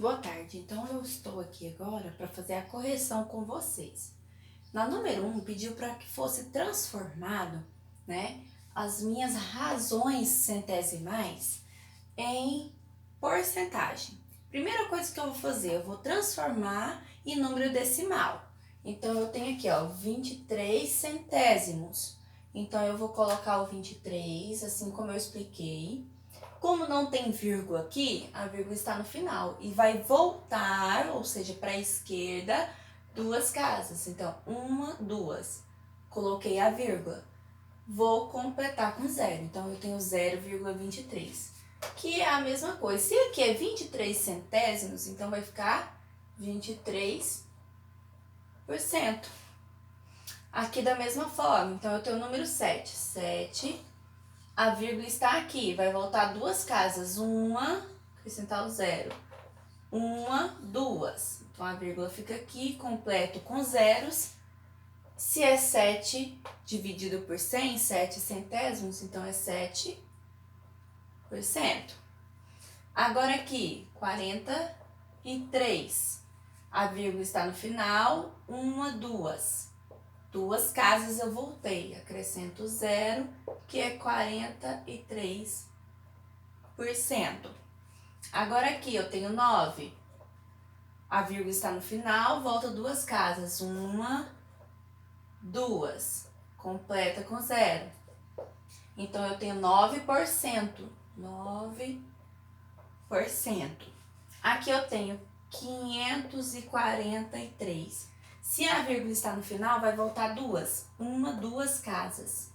Boa tarde, então eu estou aqui agora para fazer a correção com vocês. Na número 1, pediu para que fosse transformado, né, as minhas razões centesimais em porcentagem. Primeira coisa que eu vou fazer, eu vou transformar em número decimal. Então, eu tenho aqui, ó, 23 centésimos. Então, eu vou colocar o 23, assim como eu expliquei. Como não tem vírgula aqui, a vírgula está no final e vai voltar, ou seja, para a esquerda, duas casas. Então, uma, duas. Coloquei a vírgula. Vou completar com zero. Então, eu tenho 0,23, que é a mesma coisa. Se aqui é 23 centésimos, então vai ficar 23%. Aqui da mesma forma, então eu tenho o número 7. 7. A vírgula está aqui, vai voltar duas casas, uma, acrescentar o zero, uma, duas. Então, a vírgula fica aqui, completo com zeros. Se é 7 dividido por 100, 7 centésimos, então é 7%. Agora aqui, 43. A vírgula está no final, uma, duas. Duas casas eu voltei, acrescento zero, que é 43%. Agora aqui eu tenho 9. A vírgula está no final, volta duas casas, uma, duas. Completa com zero. Então, eu tenho 9%. 9%. Aqui eu tenho 543. Se a vírgula está no final, vai voltar duas. Uma, duas casas.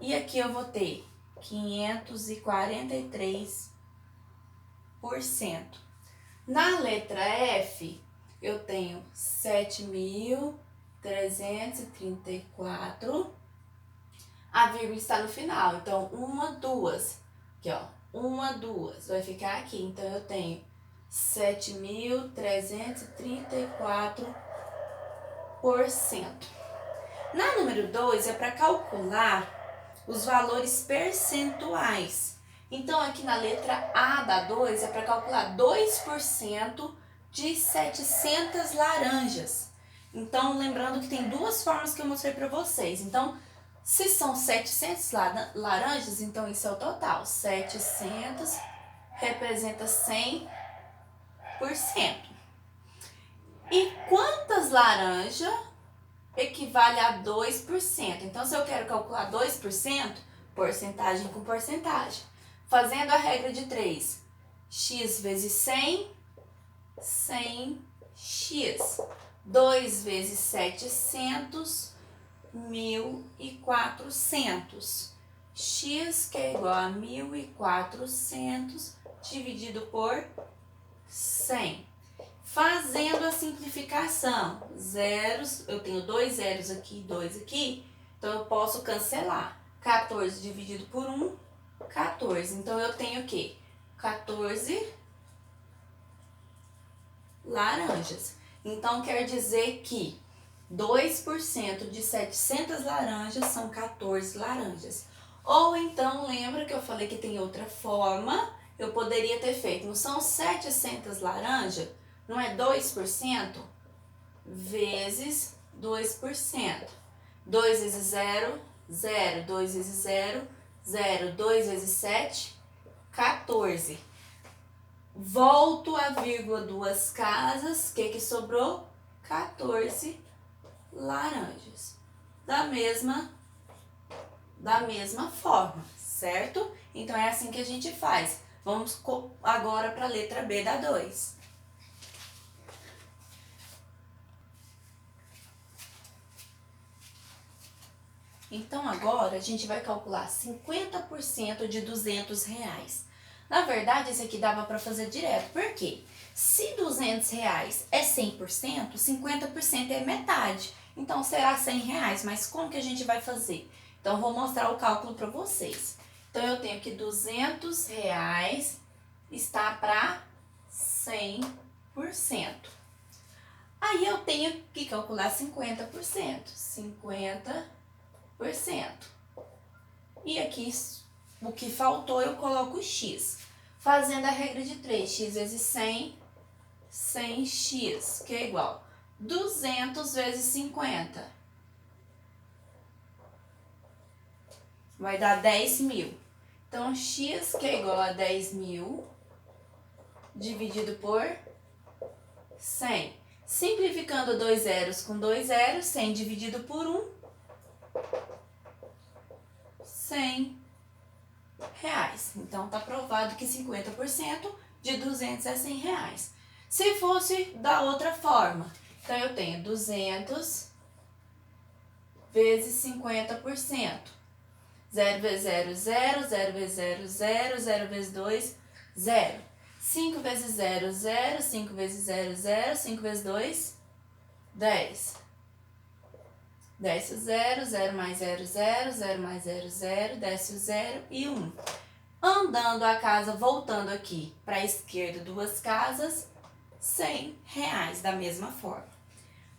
E aqui eu vou ter 543%. Na letra F, eu tenho 7.334. A vírgula está no final, então uma, duas. Aqui, ó, uma, duas. Vai ficar aqui, então eu tenho 7.334%. Na número 2 é para calcular os valores percentuais. Então, aqui na letra A da 2 é para calcular 2% de 700 laranjas. Então, lembrando que tem duas formas que eu mostrei para vocês. Então, se são 700 laranjas, então isso é o total. 700 representa 100%. E quantas laranjas equivale a 2%? Então, se eu quero calcular 2%, porcentagem com porcentagem. Fazendo a regra de 3, x vezes 100, 100x. 2 vezes 700, 1.400. X, que é igual a 1.400, dividido por 100. Fazendo a simplificação, zeros, eu tenho dois zeros aqui, dois aqui, então eu posso cancelar. 14 dividido por 1, 14. Então, eu tenho o quê? 14 laranjas. Então, quer dizer que 2% de 700 laranjas são 14 laranjas. Ou então, lembra que eu falei que tem outra forma? Eu poderia ter feito, não são 700 laranjas? Não é 2%? Vezes 2%. 2 vezes 0, 0. 2 vezes 0, 0. 2 vezes 7, 14. Volto a vírgula duas casas. O que sobrou? 14 laranjas. Da mesma forma, certo? Então, é assim que a gente faz. Vamos agora para a letra B da 2. Então, agora, a gente vai calcular 50% de R$200. Na verdade, esse aqui dava para fazer direto. Por quê? Se R$200 é 100%, 50% é metade. Então, será R$100. Mas como que a gente vai fazer? Então, eu vou mostrar o cálculo para vocês. Então, eu tenho que R$200 está para 100%. Aí, eu tenho que calcular 50%. 50%. E aqui, o que faltou, eu coloco o x. Fazendo a regra de 3, x vezes 100, 100x, que é igual 200 vezes 50. Vai dar 10.000. Então, x, que é igual a 10.000, dividido por 100. Simplificando 2 zeros com 2 zeros, 100 dividido por 1, 100 reais. Então, tá provado que 50% de 200 é 100 reais. Se fosse da outra forma, então eu tenho 200 vezes 50%. 0 vezes 0, 0, 0 vezes 0, 0, 0 vezes 2, 0. 5 vezes 0, 0, 5 vezes 0, 0, 5 vezes 2, 10. 10 vezes 0, 0 mais 0, 0, 0 mais 0, 0, desce o 0 e 1. Andando a casa, voltando aqui para a esquerda, 2 casas, 100 reais, da mesma forma.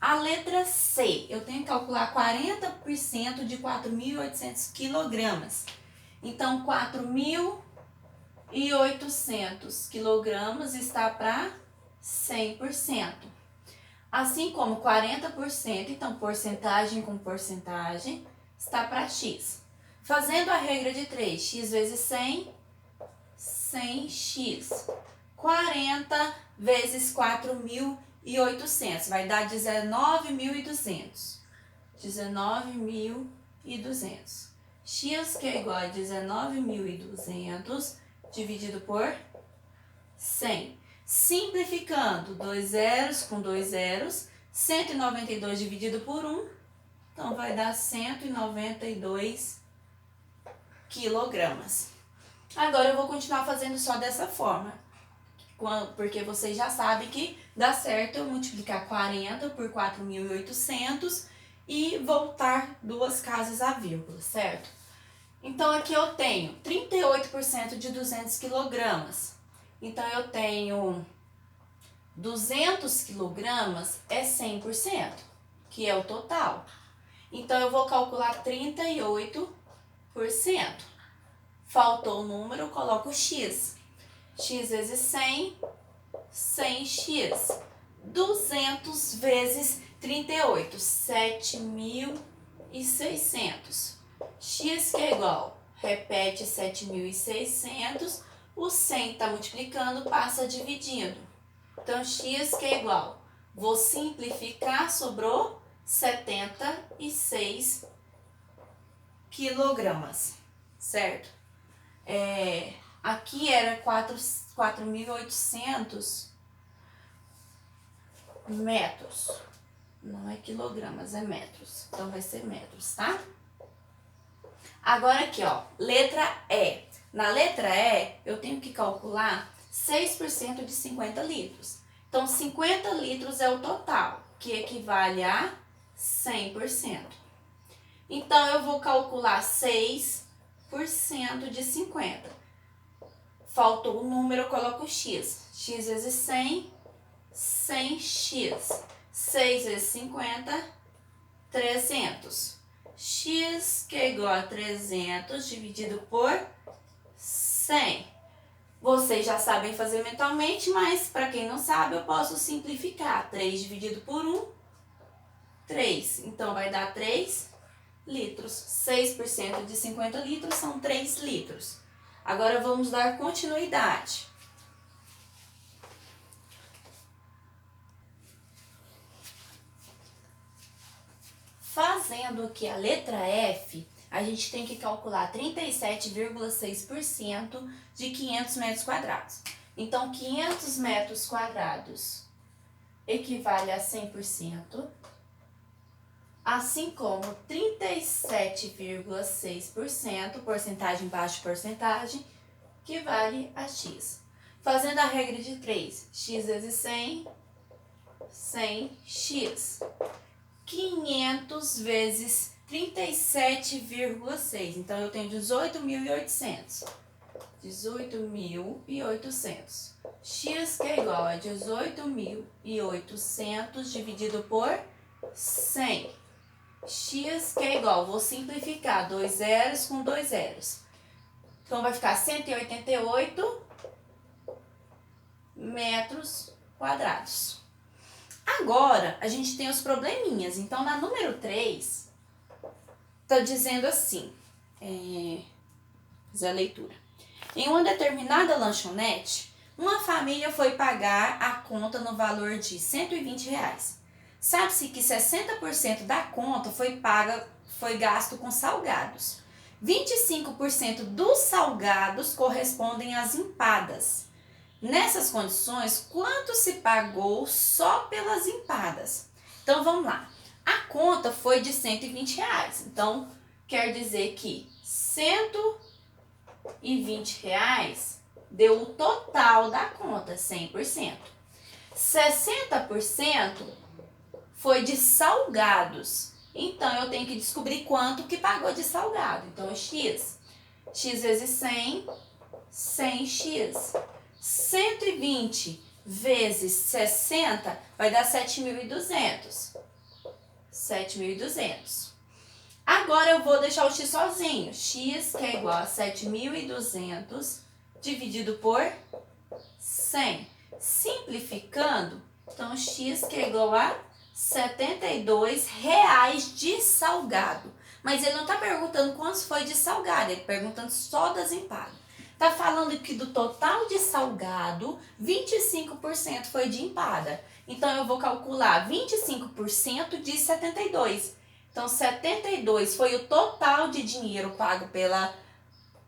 A letra C, eu tenho que calcular 40% de 4.800 quilogramas. Então, 4.800 quilogramas está para 100%. Assim como 40%, então porcentagem com porcentagem, está para x. Fazendo a regra de 3, x vezes 100, 100x. 40 vezes 4.800, vai dar 19.200. 19.200. X, que é igual a 19.200, dividido por 100. Simplificando, 2 zeros com 2 zeros, 192 dividido por 1, então vai dar 192 quilogramas. Agora eu vou continuar fazendo só dessa forma, porque vocês já sabem que dá certo eu multiplicar 40 por 4.800 e voltar 2 casas à vírgula, certo? Então aqui eu tenho 38% de 200 quilogramas. Então, eu tenho 200 quilogramas é 100%, que é o total. Então, eu vou calcular 38%. Faltou o número, eu coloco x. X vezes 100, 100x. 200 vezes 38, 7.600. X, que é igual, repete 7.600. O 100 está multiplicando, passa dividindo. Então, x, que é igual, vou simplificar, sobrou 76 quilogramas, certo? Aqui era 4.800 metros. Não é quilogramas, é metros. Então, vai ser metros, tá? Agora aqui, ó, letra E. Na letra E, eu tenho que calcular 6% de 50 litros. Então, 50 litros é o total, que equivale a 100%. Então, eu vou calcular 6% de 50. Faltou o número, eu coloco x. X vezes 100, 100x. 6 vezes 50, 300. X, que é igual a 300 dividido por 100. Vocês já sabem fazer mentalmente, mas para quem não sabe, eu posso simplificar. 3 dividido por 1, 3. Então, vai dar 3 litros. 6% de 50 litros são 3 litros. Agora, vamos dar continuidade. Fazendo aqui a letra F, a gente tem que calcular 37,6% de 500 metros quadrados. Então, 500 metros quadrados equivale a 100%, assim como 37,6%, porcentagem baixa porcentagem, equivale a x. Fazendo a regra de 3, x vezes 100, 100x. 500 vezes 37,6. Então, eu tenho 18.800. 18.800. X, que é igual a 18.800 dividido por 100. X, que é igual, vou simplificar, 2 zeros com 2 zeros. Então, vai ficar 188 metros quadrados. Agora, a gente tem os probleminhas. Então, na número 3, tá dizendo assim, fazer a leitura. Em uma determinada lanchonete, uma família foi pagar a conta no valor de R$ 120. Sabe-se que 60% da conta foi gasto com salgados. 25% dos salgados correspondem às empadas. Nessas condições, quanto se pagou só pelas empadas? Então, vamos lá. A conta foi de R$ 120. Então, quer dizer que R$ 120 deu o total da conta, 100%. 60% foi de salgados. Então, eu tenho que descobrir quanto que pagou de salgado. Então, x. X vezes 100, 100x. 120 vezes 60 vai dar 7.200. 7.200. Agora eu vou deixar o x sozinho. X que é igual a 7.200 dividido por 100. Simplificando, então x que é igual a R$ 72 de salgado. Mas ele não está perguntando quantos foi de salgado, ele está perguntando só das empadas. Está falando que do total de salgado, 25% foi de empada. Então, eu vou calcular 25% de 72. Então, 72 foi o total de dinheiro pago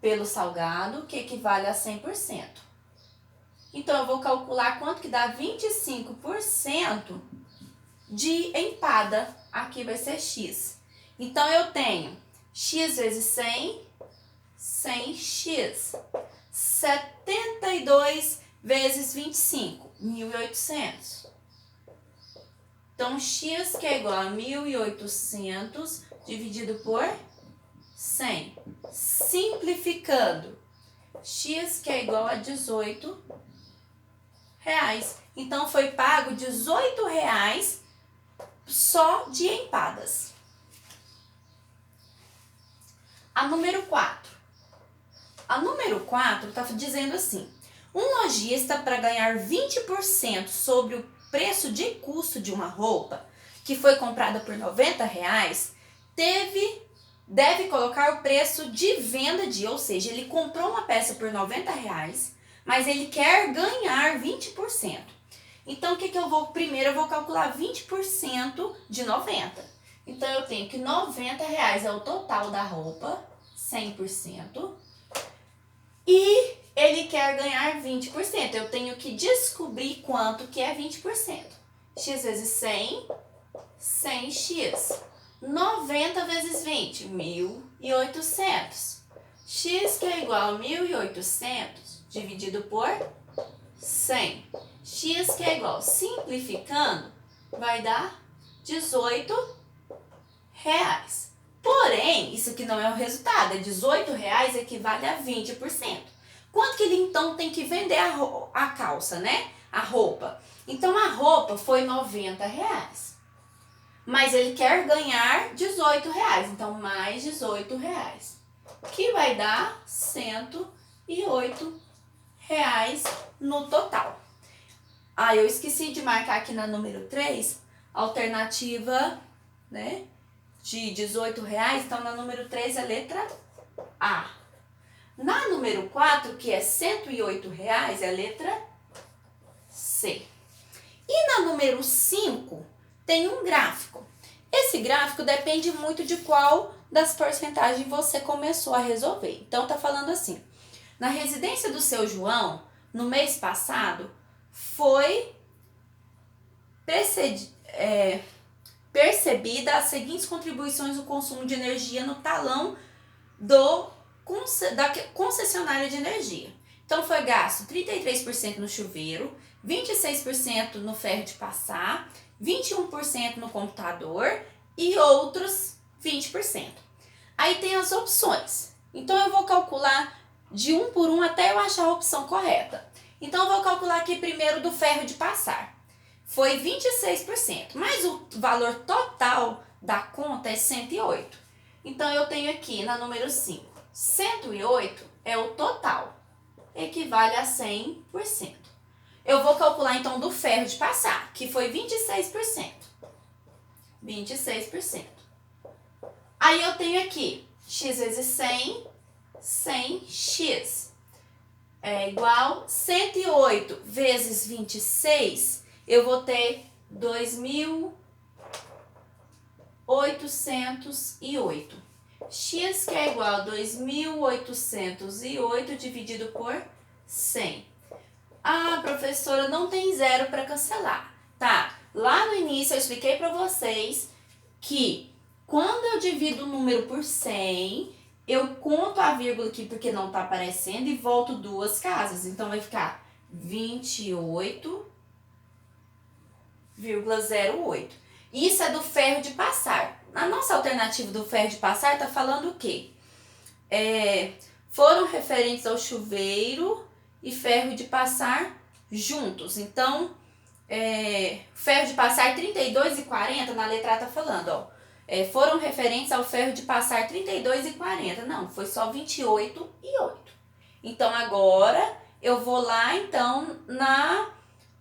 pelo salgado, que equivale a 100%. Então, eu vou calcular quanto que dá 25% de empada. Aqui vai ser x. Então, eu tenho x vezes 100, 100x. 72 vezes 25, 1.800. Então, x que é igual a 1.800 dividido por 100. Simplificando, x que é igual a R$ 18. Então, foi pago R$ 18 só de empadas. A número 4. A número 4 está dizendo assim: um lojista, para ganhar 20% sobre o preço de custo de uma roupa que foi comprada por R$ 90, deve colocar o preço de venda ou seja, ele comprou uma peça por R$ 90, mas ele quer ganhar 20%. Então, o que eu vou? Primeiro, eu vou calcular 20% de 90. Então, eu tenho que R$ 90 é o total da roupa, 100%. E ele quer ganhar 20%. Eu tenho que descobrir quanto que é 20%. X vezes 100, 100x. 90 vezes 20, 1.800. X que é igual a 1.800 dividido por 100. X que é igual, simplificando, vai dar R$ 18. Porém, isso aqui não é o resultado, R$ 18 equivale a 20%. Quanto que ele então tem que vender a calça, né? A roupa. Então, a roupa foi R$ 90, mas ele quer ganhar R$ 18, então mais R$ 18, que vai dar R$ 108 no total. Eu esqueci de marcar aqui na número 3, alternativa, né? De R$ 18, então na número 3 é a letra A. Na número 4, que é R$ 108, é a letra C. E na número 5, tem um gráfico. Esse gráfico depende muito de qual das porcentagens você começou a resolver. Então, tá falando assim: na residência do seu João, no mês passado, foi percebida as seguintes contribuições do consumo de energia no talão da concessionária de energia. Então, foi gasto 33% no chuveiro, 26% no ferro de passar, 21% no computador e outros 20%. Aí tem as opções. Então, eu vou calcular de um por um até eu achar a opção correta. Então, eu vou calcular aqui primeiro do ferro de passar. Foi 26%, mas o valor total da conta é 108. Então, eu tenho aqui na número 5, 108 é o total, equivale a 100%. Eu vou calcular, então, do ferro de passar, que foi 26%. 26%. Aí eu tenho aqui x vezes 100, 100x. É igual 108 vezes 26, eu vou ter 2.808. X que é igual a 2.808 dividido por 100. Ah, professora, não tem zero para cancelar. Tá, lá no início eu expliquei para vocês que quando eu divido o número por 100, eu conto a vírgula aqui porque não está aparecendo e volto duas casas. Então, vai ficar 28,08. Isso é do ferro de passar. A nossa alternativa do ferro de passar está falando o quê? Foram referentes ao chuveiro e ferro de passar juntos. Então, ferro de passar 32 e 40, na letra A está falando, ó. Foram referentes ao ferro de passar 32 e 40. Não, foi só 28 e 8. Então, agora, eu vou lá, então,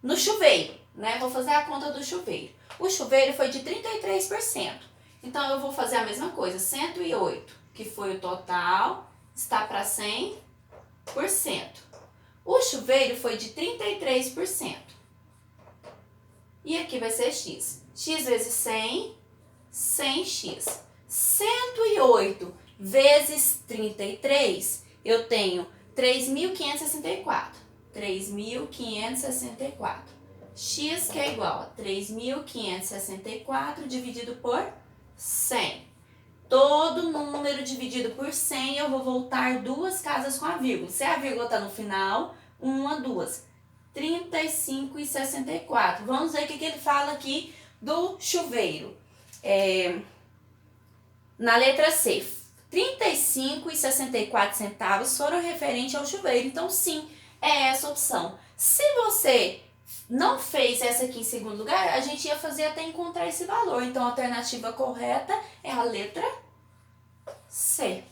no chuveiro, né? Vou fazer a conta do chuveiro. O chuveiro foi de 33%. Então, eu vou fazer a mesma coisa. 108, que foi o total, está para 100%. O chuveiro foi de 33%. E aqui vai ser x. X vezes 100, 100x. 108 vezes 33, eu tenho 3.564. 3.564. X que é igual a 3.564 dividido por 100. Todo número dividido por 100, eu vou voltar duas casas com a vírgula. Se a vírgula está no final, uma, duas. 35 e 64. Vamos ver o que ele fala aqui do chuveiro. Na letra C, 35 e 64 centavos foram referentes ao chuveiro. Então, sim, é essa opção. Se você não fez essa aqui em segundo lugar, a gente ia fazer até encontrar esse valor. Então, a alternativa correta é a letra C.